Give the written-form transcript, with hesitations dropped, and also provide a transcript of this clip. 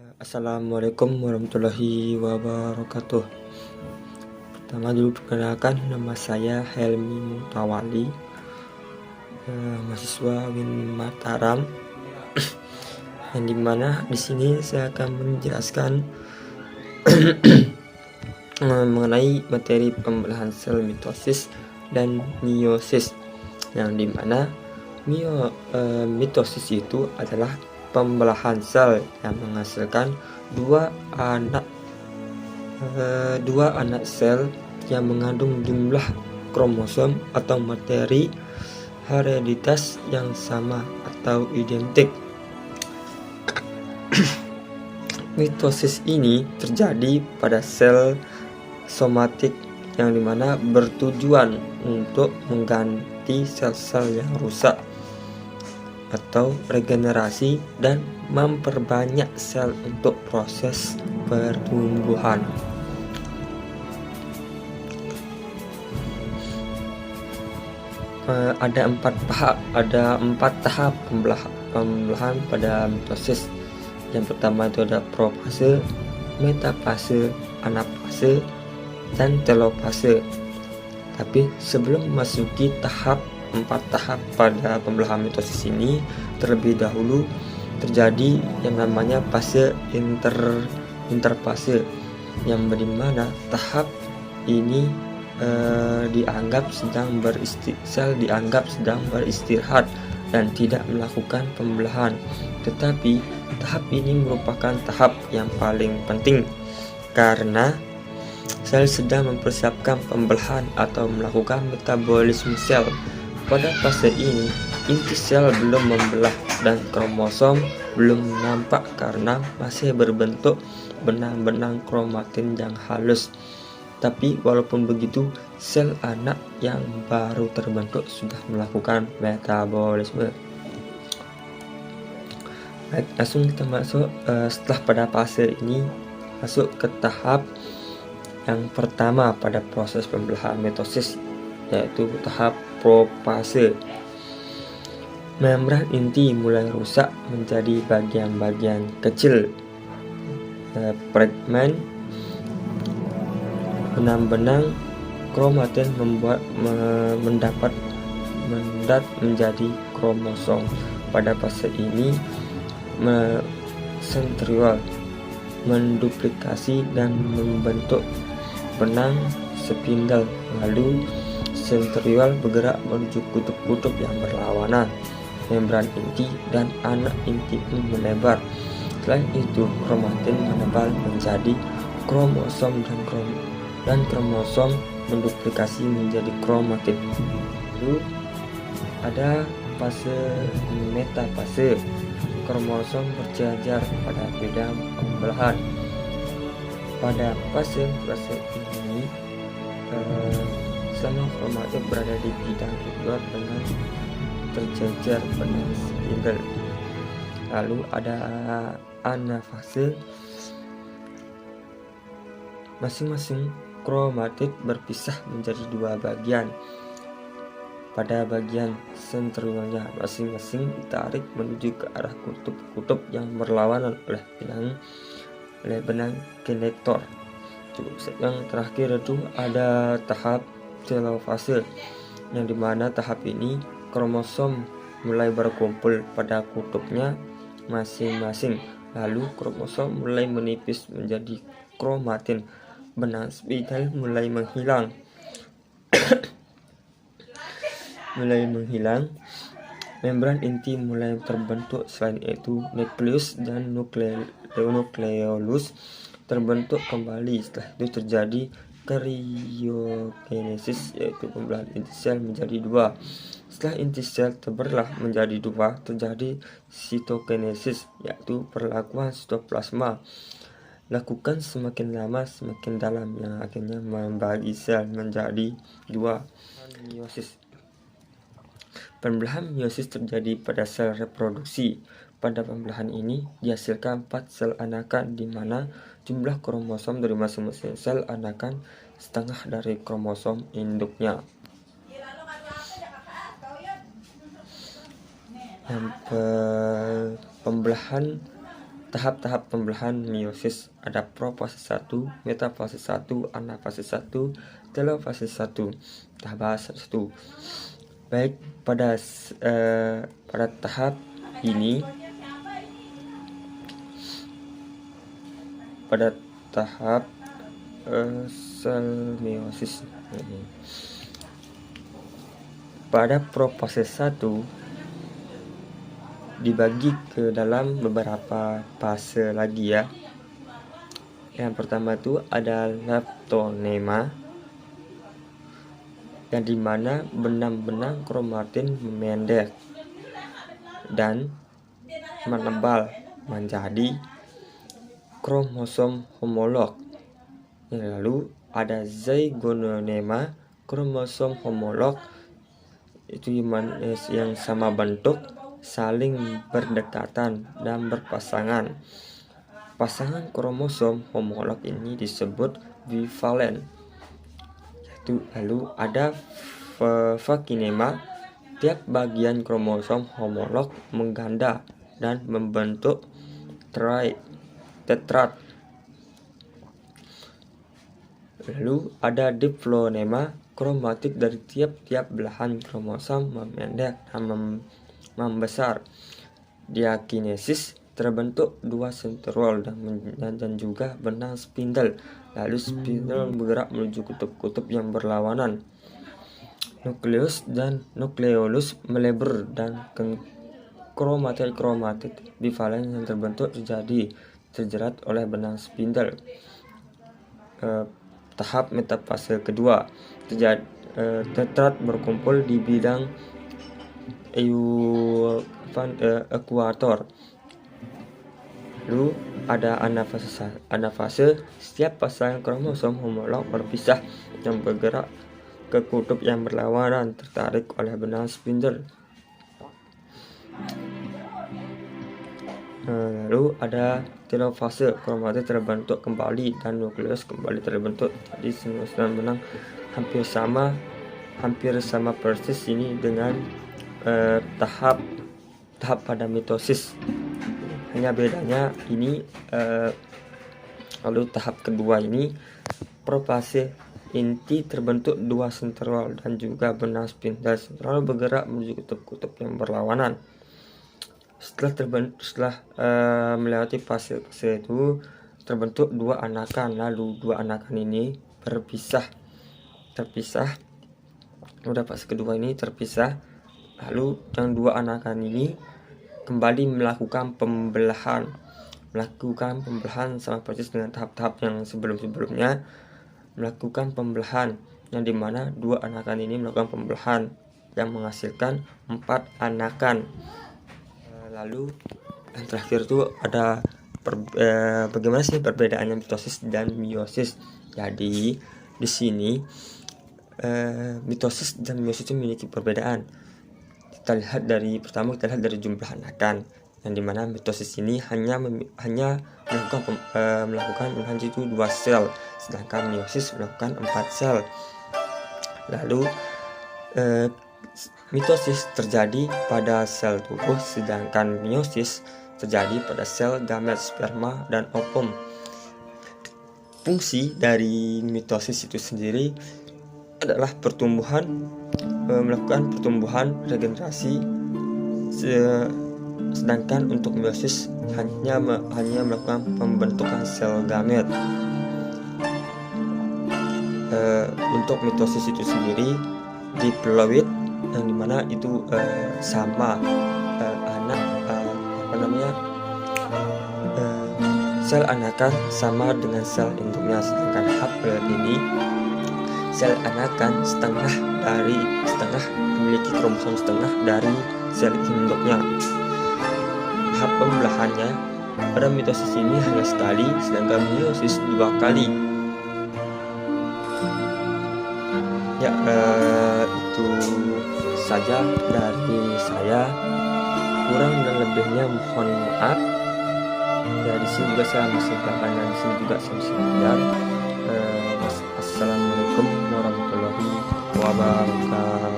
Assalamualaikum warahmatullahi wabarakatuh. Pertama dulu perkenalkan, nama saya Helmi Mutawali, mahasiswa UIN Mataram. Yang dimana di sini saya akan menjelaskan mengenai materi pembelahan sel mitosis dan meiosis. Yang dimana mitosis itu adalah pembelahan sel yang menghasilkan dua anak sel yang mengandung jumlah kromosom atau materi hereditas yang sama atau identik. Mitosis ini terjadi pada sel somatik yang dimana bertujuan untuk mengganti sel-sel yang rusak atau regenerasi dan memperbanyak sel untuk proses pertumbuhan. Ada empat tahap pembelahan pada mitosis. Yang pertama itu ada profase, metafase, anafase, dan telofase. Tapi sebelum memasuki empat tahap pada pembelahan mitosis ini, terlebih dahulu terjadi yang namanya fase interfase, yang dimana tahap ini sel dianggap sedang beristirahat dan tidak melakukan pembelahan. Tetapi tahap ini merupakan tahap yang paling penting karena sel sedang mempersiapkan pembelahan atau melakukan metabolisme sel. Pada fase ini, inti sel belum membelah dan kromosom belum nampak karena masih berbentuk benang-benang kromatin yang halus. Tapi walaupun begitu, sel anak yang baru terbentuk sudah melakukan metabolisme. Baik, langsung kita masuk setelah pada fase ini masuk ke tahap yang pertama pada proses pembelahan mitosis, yaitu tahap profase. Membran inti mulai rusak menjadi bagian-bagian kecil, fragmen benang-benang kromatin mendat menjadi kromosom. Pada fase ini sentriol menduplikasi dan membentuk benang spindle, lalu sentriol bergerak menuju kutub-kutub yang berlawanan. Membran inti dan anak inti pun melebar. Selain itu, kromatin menebal menjadi kromosom dan kromosom menduplikasi menjadi kromatin. Lalu ada fase metafase. Kromosom berjajar pada bidang pembelahan. Pada fase ini semua kromatin berada di bidang luar dengan terjajar benang spindle. Lalu ada anafase. Masing-masing kromatid berpisah menjadi dua bagian. Pada bagian sentriolnya masing-masing ditarik menuju ke arah kutub-kutub yang berlawanan oleh benang konektor. Yang terakhir itu ada tahap telofase, yang dimana tahap ini kromosom mulai berkumpul pada kutubnya masing-masing. Lalu kromosom mulai menipis menjadi kromatin. Benang spindle mulai menghilang. Membran inti mulai terbentuk. Selain itu, nukleus dan nukleolus terbentuk kembali. Setelah itu terjadi karyokinesis, yaitu pembelahan inti sel menjadi dua. Setelah inti sel terbelah menjadi dua, terjadi sitokinesis, yaitu perlakuan sitoplasma. Lakukan semakin lama semakin dalam, yang akhirnya membagi sel menjadi dua. Meiosis. Pembelahan meiosis terjadi pada sel reproduksi. Pada pembelahan ini dihasilkan 4 sel anakan, di mana jumlah kromosom dari masing-masing sel anakan setengah dari kromosom induknya. Pembelahan tahap-tahap pembelahan meiosis. Ada profase 1, metafase 1, anafase 1, telofase 1. Kita bahas satu. Baik, pada tahap ini, pada tahap sel meiosis, pada profase 1 dibagi ke dalam beberapa fase lagi ya. Yang pertama itu ada leptonema, yang dimana benang-benang kromatin memendek dan menebal menjadi kromosom homolog. Lalu ada zygonema, kromosom homolog itu yang sama bentuk, saling berdekatan dan berpasangan. Pasangan kromosom homolog ini disebut bivalen. Lalu ada vakinema, tiap bagian kromosom homolog mengganda dan membentuk tetrad. Lalu ada diplonema, kromatik dari tiap-tiap belahan kromosom memendek dan membesar. Diakinesis, terbentuk 2 sentriol dan juga benang spindle. Lalu spindle bergerak menuju kutub-kutub yang berlawanan. Nukleus dan nukleolus melebar dan kromatid bivalen yang terbentuk terjerat oleh benang spindle. Tahap metafase kedua, tetrad berkumpul di bidang ekuator. Lalu ada anafase, setiap pasangan kromosom homolog berpisah yang bergerak ke kutub yang berlawanan, tertarik oleh benang spindle. Lalu ada telofase, kromatid terbentuk kembali dan nukleus kembali terbentuk. Jadi semua benang hampir sama persis ini dengan tahap pada mitosis. Hanya bedanya ini lalu tahap kedua ini profase inti terbentuk 2 sentriol dan juga benang spindle sentral bergerak menuju kutub-kutub yang berlawanan. Setelah melewati fase itu terbentuk 2 anakan, lalu 2 anakan ini terpisah. Udah fase kedua ini terpisah, lalu yang 2 anakan ini kembali melakukan pembelahan sama persis dengan tahap-tahap yang sebelumnya. Melakukan pembelahan yang dimana 2 anakan ini melakukan pembelahan yang menghasilkan 4 anakan. Lalu yang terakhir itu ada bagaimana sih perbedaannya mitosis dan meiosis. Jadi di sini mitosis dan meiosis itu memiliki perbedaan. Kita lihat dari jumlah anakan, yang dimana mitosis ini hanya melakukan itu 2 sel, sedangkan meiosis melakukan 4 sel. Lalu mitosis terjadi pada sel tubuh, sedangkan meiosis terjadi pada sel gamet, sperma, dan ovum. Fungsi dari mitosis itu sendiri adalah melakukan pertumbuhan regenerasi, sedangkan untuk meiosis hanya melakukan pembentukan sel gamet. Untuk mitosis itu sendiri diploid, yang dimana itu sama sel anakan sama dengan sel induknya, sedangkan haploid ini sel anakan memiliki kromosom setengah dari sel induknya. Tahap pembelahannya pada mitosis ini hanya sekali, sedangkan meiosis 2 kali. Ya, itu saja dari saya. Kurang dan lebihnya mohon maaf. Ya, di sini juga saya masih belajar, di sini juga saya masih belajar. Assalamualaikum warahmatullahi wabarakatuh.